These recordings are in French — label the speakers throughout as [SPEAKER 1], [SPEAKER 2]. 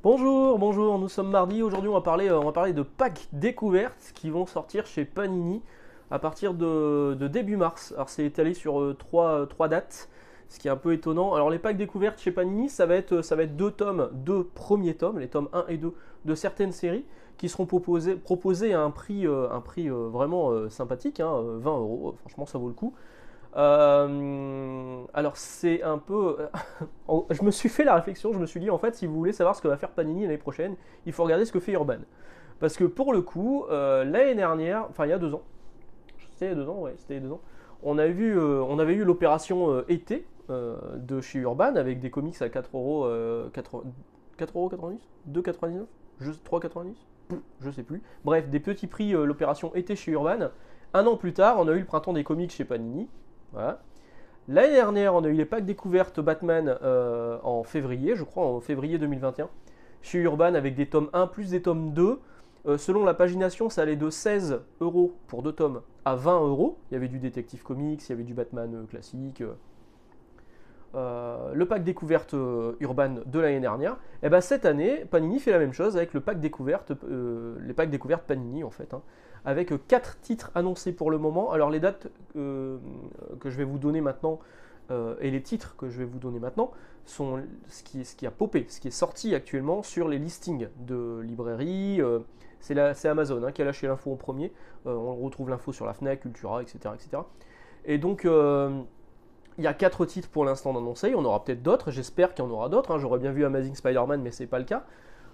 [SPEAKER 1] Bonjour, bonjour, nous sommes mardi. Aujourd'hui, on va parler de packs découvertes qui vont sortir chez Panini à partir de début mars. Alors, c'est étalé sur trois dates, ce qui est un peu étonnant. Alors, les packs découvertes chez Panini, ça va être deux tomes, deux premiers tomes, les tomes 1 et 2 de certaines séries qui seront proposés à un prix vraiment sympathique, hein, 20 euros. Franchement, ça vaut le coup. Alors c'est un peu... je me suis fait la réflexion, je me suis dit en fait si vous voulez savoir ce que va faire Panini l'année prochaine, il faut regarder ce que fait Urban. Parce que pour le coup, l'année dernière, enfin il y a 2 ans, c'était il y a 2 ans, ouais, c'était il y a 2 ans, on avait eu l'opération été de chez Urban avec des comics à 4 euros, 4,90 2,99 3,90 je sais plus. Bref, des petits prix, l'opération été chez Urban. Un an plus tard, on a eu le printemps des comics chez Panini. Voilà. L'année dernière, on a eu les packs découvertes Batman en février, je crois, en février 2021, chez Urban avec des tomes 1 plus des tomes 2. Selon la pagination, ça allait de 16 euros pour 2 tomes à 20 euros. Il y avait du Detective Comics, il y avait du Batman classique. Le pack découverte Urban de l'année dernière. Et ben cette année, Panini fait la même chose avec le pack découverte, les packs découvertes Panini en fait, hein, avec 4 titres annoncés pour le moment. Alors les dates que je vais vous donner maintenant et les titres que je vais vous donner maintenant sont ce qui a popé, ce qui est sorti actuellement sur les listings de librairies. C'est Amazon hein, qui a lâché l'info en premier. On retrouve l'info sur la Fnac, Cultura, etc. etc. Et donc il y a 4 titres pour l'instant d'annoncés, il y en aura peut-être d'autres, j'espère qu'il y en aura d'autres, hein. J'aurais bien vu Amazing Spider-Man mais c'est pas le cas.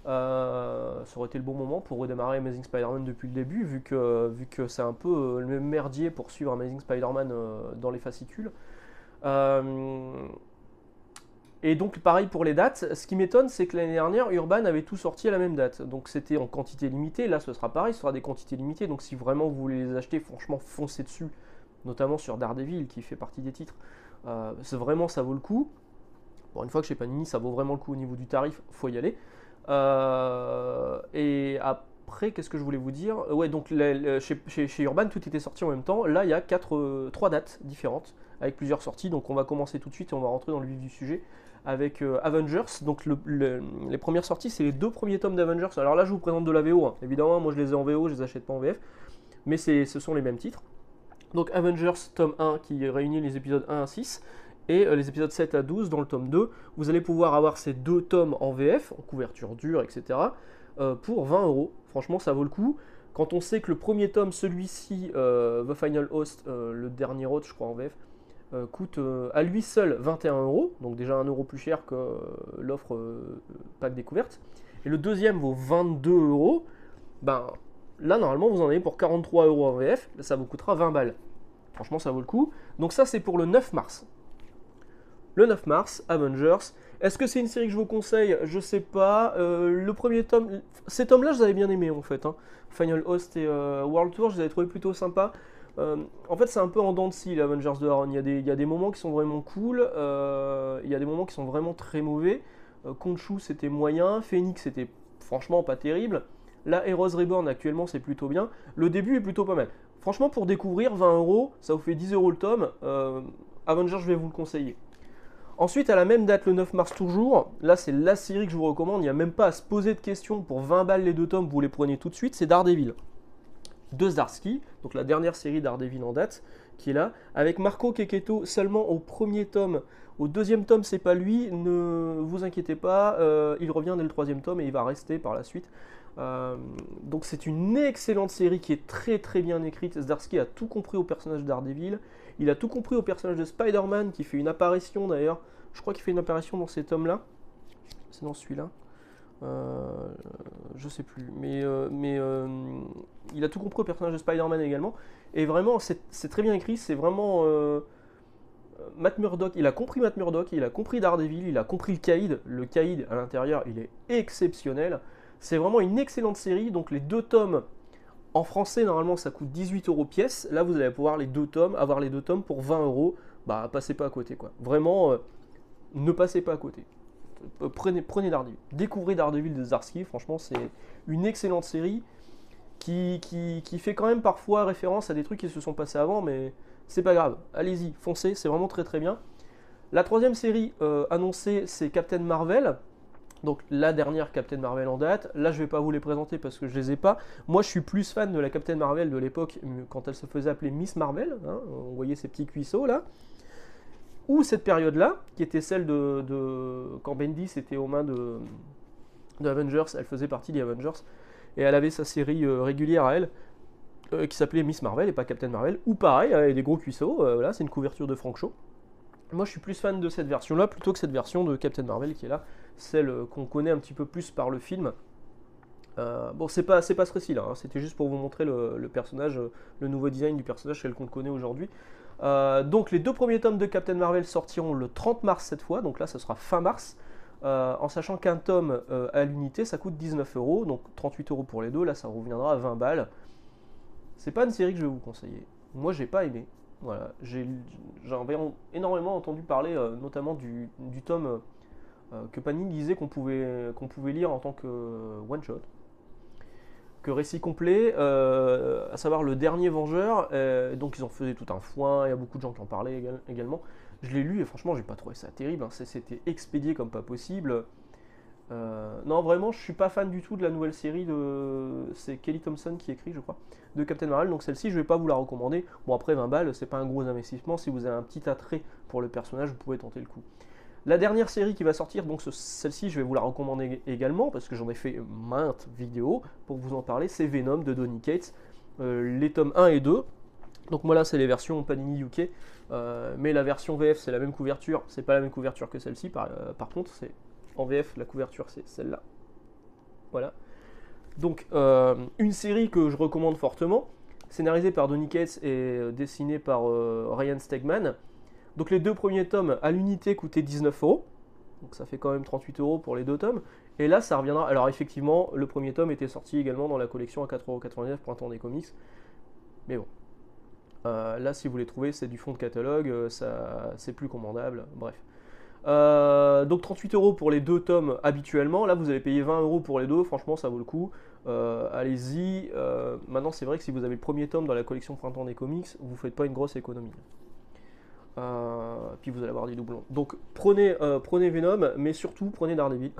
[SPEAKER 1] Ça aurait été le bon moment pour redémarrer Amazing Spider-Man depuis le début, vu que c'est un peu le même merdier pour suivre Amazing Spider-Man dans les fascicules. Et donc pareil pour les dates, ce qui m'étonne c'est que l'année dernière Urban avait tout sorti à la même date, donc c'était en quantité limitée, là ce sera pareil, ce sera des quantités limitées, donc si vraiment vous voulez les acheter, franchement foncez dessus, notamment sur Daredevil qui fait partie des titres. C'est vraiment, ça vaut le coup. Bon, une fois que chez Panini, ça vaut vraiment le coup au niveau du tarif, faut y aller. Et après, qu'est-ce que je voulais vous dire? Ouais, donc chez Urban, tout était sorti en même temps. Là, il y a 3 dates différentes avec plusieurs sorties. Donc, on va commencer tout de suite et on va rentrer dans le vif du sujet avec Avengers. Donc, les premières sorties, c'est les 2 premiers tomes d'Avengers. Alors là, je vous présente de la VO, hein. Évidemment, moi, je les ai en VO, je les achète pas en VF. Mais ce sont les mêmes titres. Donc Avengers tome 1 qui réunit les épisodes 1 à 6 et les épisodes 7 à 12 dans le tome 2. Vous allez pouvoir avoir ces 2 tomes en VF, en couverture dure, etc. Pour 20 euros. Franchement, ça vaut le coup. Quand on sait que le premier tome, celui-ci, The Final Host, le dernier hôte, je crois en VF, coûte à lui seul 21 euros, donc déjà 1 euro plus cher que l'offre pack découverte. Et le deuxième vaut 22 euros. Ben, là, normalement, vous en avez pour 43 euros en VF, ça vous coûtera 20 balles. Franchement, ça vaut le coup. Donc ça, c'est pour le 9 mars. Le 9 mars, Avengers. Est-ce que c'est une série que je vous conseille? Je sais pas. Le premier tome, ces tomes-là, je les avais bien aimés en fait, hein. Final Host et World Tour, je les avais trouvés plutôt sympas. En fait, c'est un peu en dents de scie, les Avengers de Aaron. Il y a des moments qui sont vraiment cool. Il y a des moments qui sont vraiment très mauvais. Khonshu, c'était moyen. Phoenix, c'était franchement pas terrible. Là, Heroes Reborn, actuellement, c'est plutôt bien. Le début est plutôt pas mal. Franchement, pour découvrir 20 euros, ça vous fait 10 euros le tome. Avengers, je vais vous le conseiller. Ensuite, à la même date, le 9 mars toujours, là c'est la série que je vous recommande, il n'y a même pas à se poser de questions, pour 20 balles les 2 tomes, vous les prenez tout de suite, c'est Daredevil. De Zdarsky, donc la dernière série Daredevil en date, qui est là, avec Marco Checchetto seulement au premier tome. Au deuxième tome, c'est pas lui, ne vous inquiétez pas, il revient dès le 3e tome et il va rester par la suite. Donc c'est une excellente série qui est très très bien écrite. Zdarsky a tout compris au personnage de Daredevil, il a tout compris au personnage de Spider-Man qui fait une apparition d'ailleurs, je crois qu'il fait une apparition dans cet homme-là, c'est dans celui-là. Je sais plus, mais il a tout compris au personnage de Spider-Man également, et vraiment c'est très bien écrit, c'est vraiment Matt Murdock, il a compris Matt Murdock, il a compris Daredevil, il a compris le Caïd à l'intérieur, il est exceptionnel, c'est vraiment une excellente série, donc les 2 tomes en français normalement ça coûte 18 euros pièce, là vous allez pouvoir avoir les 2 tomes pour 20 euros, bah passez pas à côté quoi, vraiment ne passez pas à côté. Prenez Daredevil. Découvrez Daredevil de Zdarsky, franchement c'est une excellente série qui fait quand même parfois référence à des trucs qui se sont passés avant, mais c'est pas grave, allez-y, foncez, c'est vraiment très très bien. La 3e série annoncée, c'est Captain Marvel. Donc la dernière Captain Marvel en date, là je vais pas vous les présenter parce que je les ai pas. Moi je suis plus fan de la Captain Marvel de l'époque quand elle se faisait appeler Miss Marvel, hein, on voyait ces petits cuisseaux là. Ou cette période-là, qui était celle quand Bendis était aux mains de Avengers, elle faisait partie des Avengers, et elle avait sa série régulière à elle, qui s'appelait Miss Marvel et pas Captain Marvel, ou pareil, elle avait des gros cuisseaux, voilà, c'est une couverture de Frank Shaw. Moi je suis plus fan de cette version-là plutôt que cette version de Captain Marvel qui est là, celle qu'on connaît un petit peu plus par le film. Bon, c'est pas ce récit-là, hein, c'était juste pour vous montrer le personnage, le nouveau design du personnage tel qu'on le connaît aujourd'hui. Donc les 2 premiers tomes de Captain Marvel sortiront le 30 mars cette fois, donc là ce sera fin mars, en sachant qu'un tome à l'unité ça coûte 19 euros, donc 38 euros pour les deux, là ça reviendra à 20 balles. C'est pas une série que je vais vous conseiller, moi j'ai pas aimé, voilà, j'ai énormément entendu parler notamment du tome que Panini disait qu'on pouvait lire en tant que one-shot, que récit complet, à savoir le dernier Vengeur, donc ils en faisaient tout un foin, il y a beaucoup de gens qui en parlaient également. Je l'ai lu et franchement j'ai pas trouvé ça terrible, hein. C'était expédié comme pas possible. Non vraiment je suis pas fan du tout de la nouvelle série c'est Kelly Thompson qui écrit je crois, de Captain Marvel, donc celle-ci je vais pas vous la recommander. Bon après 20 balles c'est pas un gros investissement, si vous avez un petit attrait pour le personnage vous pouvez tenter le coup. La dernière série qui va sortir, donc celle-ci je vais vous la recommander également parce que j'en ai fait maintes vidéos pour vous en parler, c'est Venom de Donny Cates, les tomes 1 et 2. Donc moi là c'est les versions Panini UK, mais la version VF c'est la même couverture, c'est pas la même couverture que celle-ci par contre, c'est en VF la couverture c'est celle-là. Voilà. Donc une série que je recommande fortement, scénarisée par Donny Cates et dessinée par Ryan Stegman. Donc les 2 premiers tomes à l'unité coûtaient 19 euros, donc ça fait quand même 38 euros pour les 2 tomes. Et là ça reviendra, alors effectivement le premier tome était sorti également dans la collection à 4,99 € Printemps des Comics, mais bon. Là si vous les trouvez c'est du fond de catalogue, c'est plus commandable, bref. Donc 38 euros pour les 2 tomes habituellement, là vous allez payer 20 euros pour les 2, franchement ça vaut le coup. Allez-y, maintenant c'est vrai que si vous avez le premier tome dans la collection Printemps des Comics, vous faites pas une grosse économie. Puis vous allez avoir des doublons. Donc prenez Venom, mais surtout prenez Daredevil.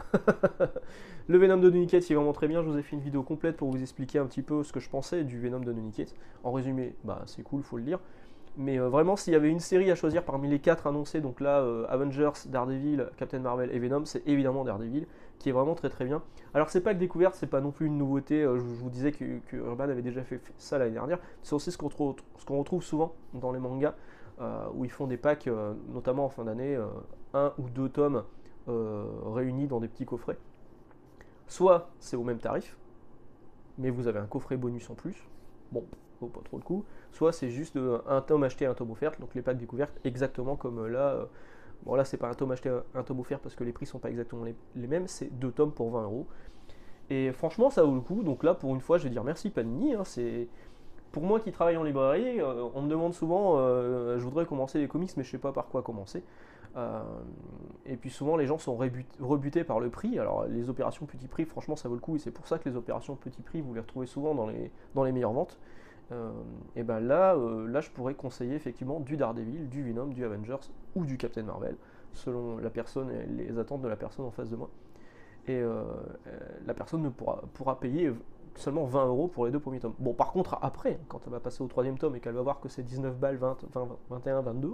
[SPEAKER 1] Le Venom de Donny Cates, il est vraiment très bien. Je vous ai fait une vidéo complète pour vous expliquer un petit peu ce que je pensais du Venom de Donny Cates. En résumé, bah c'est cool, faut le dire. Mais vraiment, s'il y avait une série à choisir parmi les 4 annoncés, donc là, Avengers, Daredevil, Captain Marvel et Venom, c'est évidemment Daredevil, qui est vraiment très très bien. Alors c'est pas que découverte, c'est pas non plus une nouveauté. Je vous disais que Urban avait déjà fait ça l'année dernière. C'est aussi ce qu'on retrouve souvent dans les mangas. Où ils font des packs, notamment en fin d'année, 1 ou 2 tomes réunis dans des petits coffrets. Soit c'est au même tarif, mais vous avez un coffret bonus en plus, bon, vaut pas trop le coup, soit c'est juste un tome acheté, un tome offert, donc les packs découvertes, exactement comme là, bon là c'est pas un tome acheté, un tome offert parce que les prix sont pas exactement les mêmes, c'est 2 tomes pour 20 euros. Et franchement ça vaut le coup, donc là pour une fois je vais dire merci Panini, hein, c'est... Pour moi qui travaille en librairie, on me demande souvent, je voudrais commencer les comics, mais je sais pas par quoi commencer. Et puis souvent les gens sont rebutés par le prix. Alors les opérations petit prix, franchement ça vaut le coup, et c'est pour ça que les opérations petit prix, vous les retrouvez souvent dans les meilleures ventes. Et ben là, je pourrais conseiller effectivement du Daredevil, du Venom, du Avengers ou du Captain Marvel, selon la personne et les attentes de la personne en face de moi. Et la personne ne pourra payer seulement 20 euros pour les 2 premiers tomes. Bon, par contre, après, quand elle va passer au 3e tome et qu'elle va voir que c'est 19 balles, 20, 21, 22,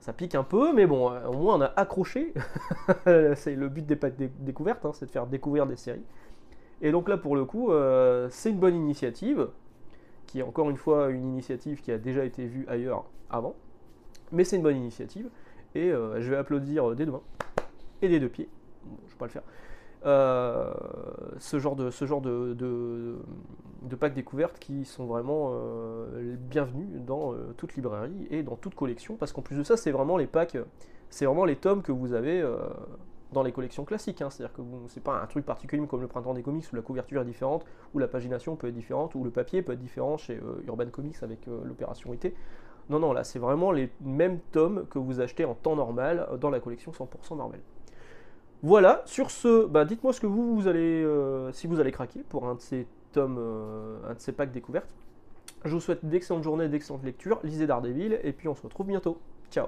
[SPEAKER 1] ça pique un peu, mais bon, au moins on a accroché. C'est le but des packs découvertes, hein, c'est de faire découvrir des séries. Et donc là, pour le coup, c'est une bonne initiative, qui est encore une fois une initiative qui a déjà été vue ailleurs avant, mais c'est une bonne initiative, et je vais applaudir des 2 mains et des 2 pieds. Bon, je ne vais pas le faire. Ce genre de packs découvertes qui sont vraiment bienvenus dans toute librairie et dans toute collection, parce qu'en plus de ça c'est vraiment les packs, c'est vraiment les tomes que vous avez dans les collections classiques, hein. C'est-à-dire que c'est pas un truc particulier comme le Printemps des Comics où la couverture est différente, où la pagination peut être différente, où le papier peut être différent chez Urban Comics avec l'opération été. Non, non, là c'est vraiment les mêmes tomes que vous achetez en temps normal dans la collection 100% Marvel. Voilà, sur ce, bah dites-moi ce que vous allez, si vous allez craquer pour un de ces tomes, un de ces packs découvertes. Je vous souhaite d'excellentes journées, d'excellentes lectures, lisez Daredevil, et puis on se retrouve bientôt. Ciao!